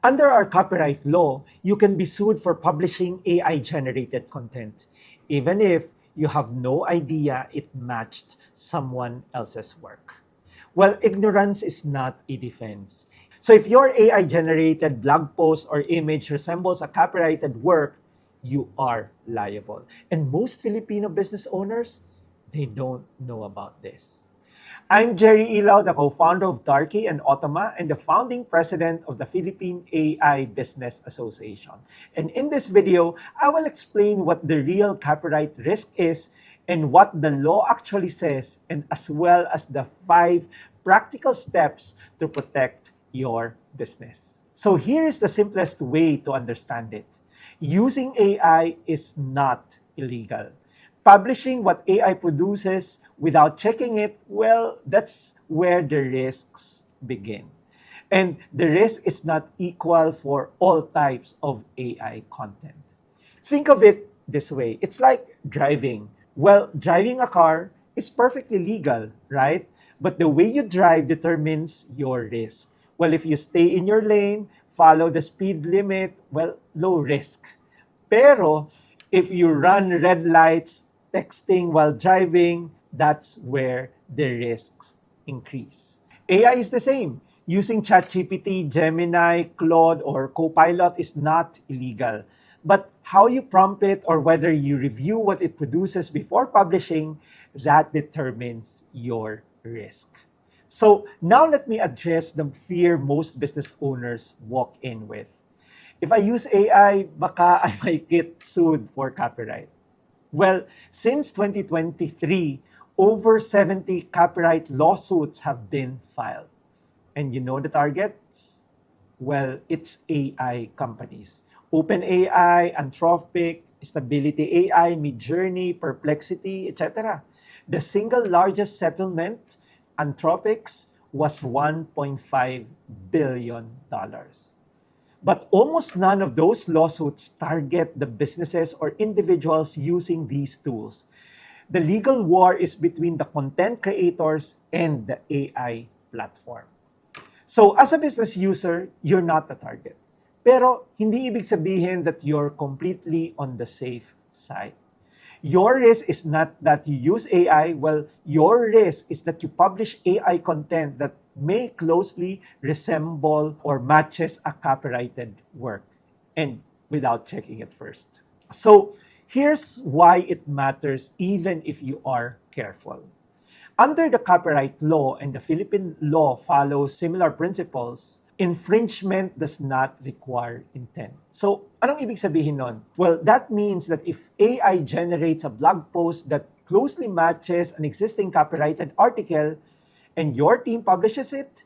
Under our copyright law, you can be sued for publishing AI-generated content, even if you have no idea it matched someone else's work. Well, ignorance is not a defense. So if your AI-generated blog post or image resembles a copyrighted work, you are liable. And most Filipino business owners, they don't know about this. I'm Jerry Ilao, the co-founder of Tarkie and Otoma and the founding president of the Philippine AI Business Association. And in this video, I will explain what the real copyright risk is and what the law actually says, and as well as the 5 practical steps to protect your business. So here is the simplest way to understand it. Using AI is not illegal. Publishing what AI produces without checking it, well, that's where the risks begin. And the risk is not equal for all types of AI content. Think of it this way. It's like driving. Well, driving a car is perfectly legal, right? But the way you drive determines your risk. Well, if you stay in your lane, follow the speed limit, well, low risk. Pero if you run red lights, texting while driving, that's where the risks increase. AI is the same. Using ChatGPT, Gemini, Claude, or Copilot is not illegal. But how you prompt it or whether you review what it produces before publishing, that determines your risk. So now let me address the fear most business owners walk in with. If I use AI, baka I might get sued for copyright. Well, since 2023, over 70 copyright lawsuits have been filed. And you know the targets? Well, it's AI companies. OpenAI, Anthropic, Stability AI, Midjourney, Perplexity, etc. The single largest settlement, Anthropic's, was $1.5 billion. But almost none of those lawsuits target the businesses or individuals using these tools. The legal war is between the content creators and the AI platform. So as a business user, you're not the target. Pero hindi ibig sabihin that you're completely on the safe side. Your risk is not that you use AI. Well, your risk is that you publish AI content that may closely resemble or matches a copyrighted work, and without checking it first. So here's why it matters even if you are careful. Under the copyright law, and the Philippine law follows similar principles, infringement does not require intent. So, anong ibig sabihin nun? Well, that means that if AI generates a blog post that closely matches an existing copyrighted article and your team publishes it,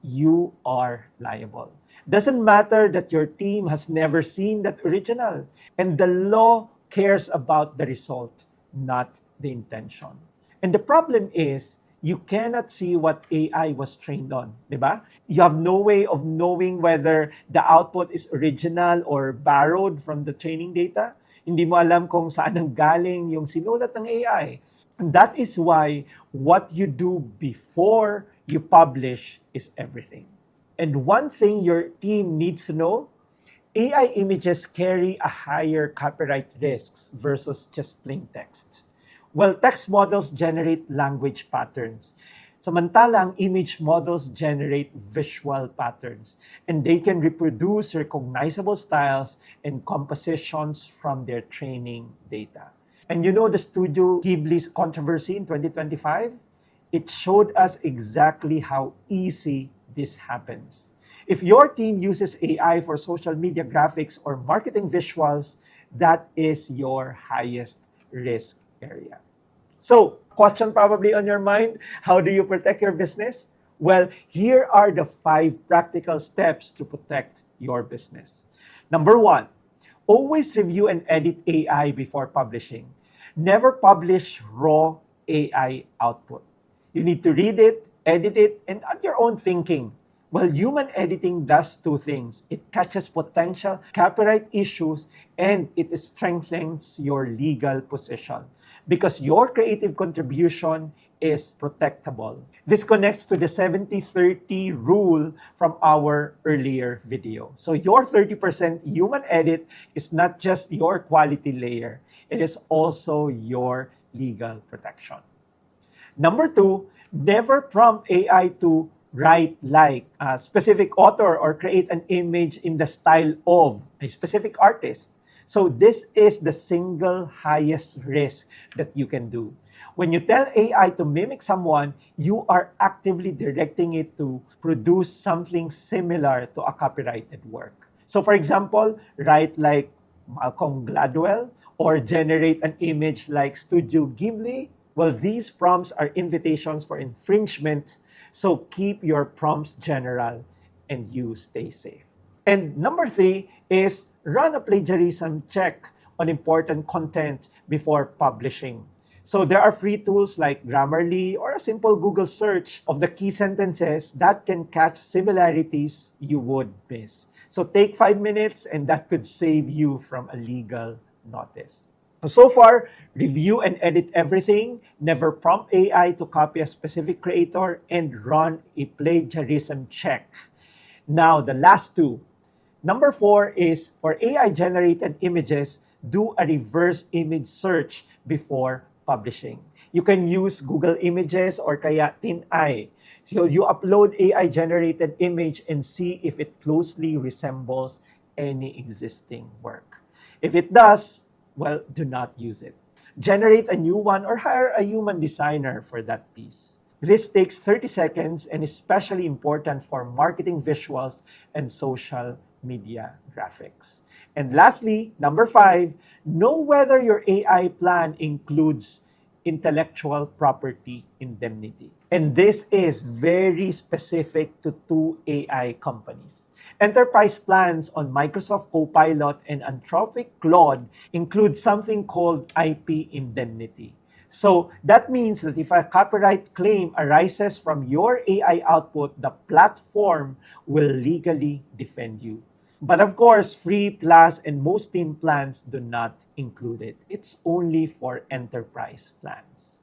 you are liable. Doesn't matter that your team has never seen that original. And the law cares about the result, not the intention. And the problem is, you cannot see what AI was trained on, di ba? You have no way of knowing whether the output is original or borrowed from the training data. Hindi mo alam kung saan ang galing yung sinulat ng AI. And that is why what you do before you publish is everything. And one thing your team needs to know, AI images carry a higher copyright risks versus just plain text. Well, text models generate language patterns. Samantalang image models generate visual patterns, and they can reproduce recognizable styles and compositions from their training data. And you know the Studio Ghibli's controversy in 2025? It showed us exactly how easy this happens. If your team uses AI for social media graphics or marketing visuals, that is your highest risk area. So, question probably on your mind, how do you protect your business? Well, here are the 5 practical steps to protect your business. Number 1, always review and edit AI before publishing. Never publish raw AI output. You need to read it, edit it, and add your own thinking. Well, human editing does 2 things. It catches potential copyright issues and it strengthens your legal position because your creative contribution is protectable. This connects to the 70-30 rule from our earlier video. So your 30% human edit is not just your quality layer, it is also your legal protection. Number two, never prompt AI to write like a specific author or create an image in the style of a specific artist. So this is the single highest risk that you can do. When you tell AI to mimic someone, you are actively directing it to produce something similar to a copyrighted work. So for example, write like Malcolm Gladwell or generate an image like Studio Ghibli. Well, these prompts are invitations for infringement, so keep your prompts general and you stay safe. And number three is run a plagiarism check on important content before publishing. So there are free tools like Grammarly or a simple Google search of the key sentences that can catch similarities you would miss. So take 5 minutes and that could save you from a legal notice. So far, review and edit everything, never prompt AI to copy a specific creator, and run a plagiarism check. Now, the last two. Number 4 is for AI-generated images, do a reverse image search before publishing. You can use Google Images or kaya TinEye. So you upload AI-generated image and see if it closely resembles any existing work. If it does, well, do not use it. Generate a new one or hire a human designer for that piece. This takes 30 seconds and is especially important for marketing visuals and social media graphics. And lastly, number 5, know whether your AI plan includes intellectual property indemnity. And this is very specific to 2 AI companies. Enterprise plans on Microsoft Copilot and Anthropic Claude include something called IP indemnity. So that means that if a copyright claim arises from your AI output, the platform will legally defend you. But of course, Free, Plus, and most team plans do not include it. It's only for enterprise plans.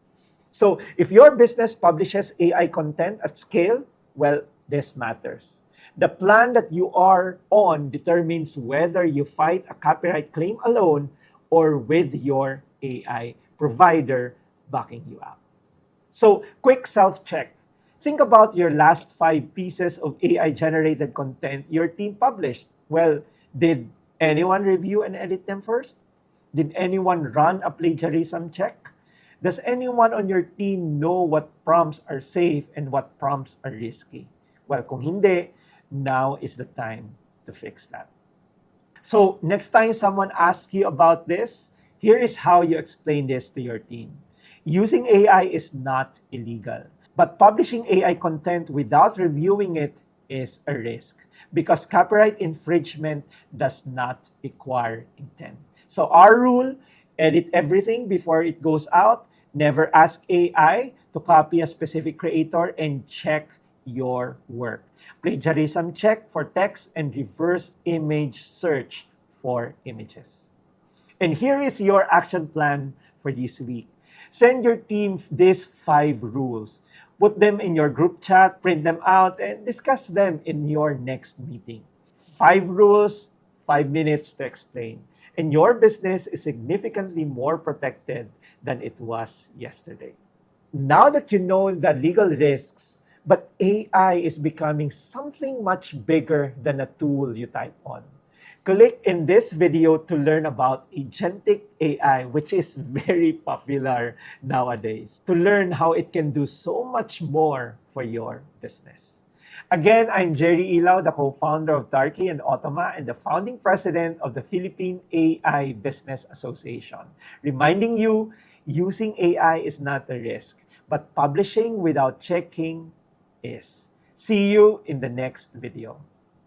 So if your business publishes AI content at scale, well, this matters. The plan that you are on determines whether you fight a copyright claim alone or with your AI provider backing you up. So quick self-check. Think about your last 5 pieces of AI-generated content your team published. Well, did anyone review and edit them first? Did anyone run a plagiarism check? Does anyone on your team know what prompts are safe and what prompts are risky? Well, kung hindi, now is the time to fix that. So next time someone asks you about this, here is how you explain this to your team. Using AI is not illegal, but publishing AI content without reviewing it is a risk because copyright infringement does not require intent. So our rule, edit everything before it goes out, never ask AI to copy a specific creator, and check your work. Plagiarism check for text and reverse image search for images. And here is your action plan for this week. Send your team these 5 rules. Put them in your group chat, print them out, and discuss them in your next meeting. 5 rules, 5 minutes to explain. And your business is significantly more protected than it was yesterday. Now that you know the legal risks, but AI is becoming something much bigger than a tool you type on. Click in this video to learn about agentic AI, which is very popular nowadays, to learn how it can do so much more for your business. Again, I'm Jerry Ilao, the co-founder of Tarkie and Otoma and the founding president of the Philippine AI Business Association, reminding you, using AI is not a risk, but publishing without checking is. See you in the next video.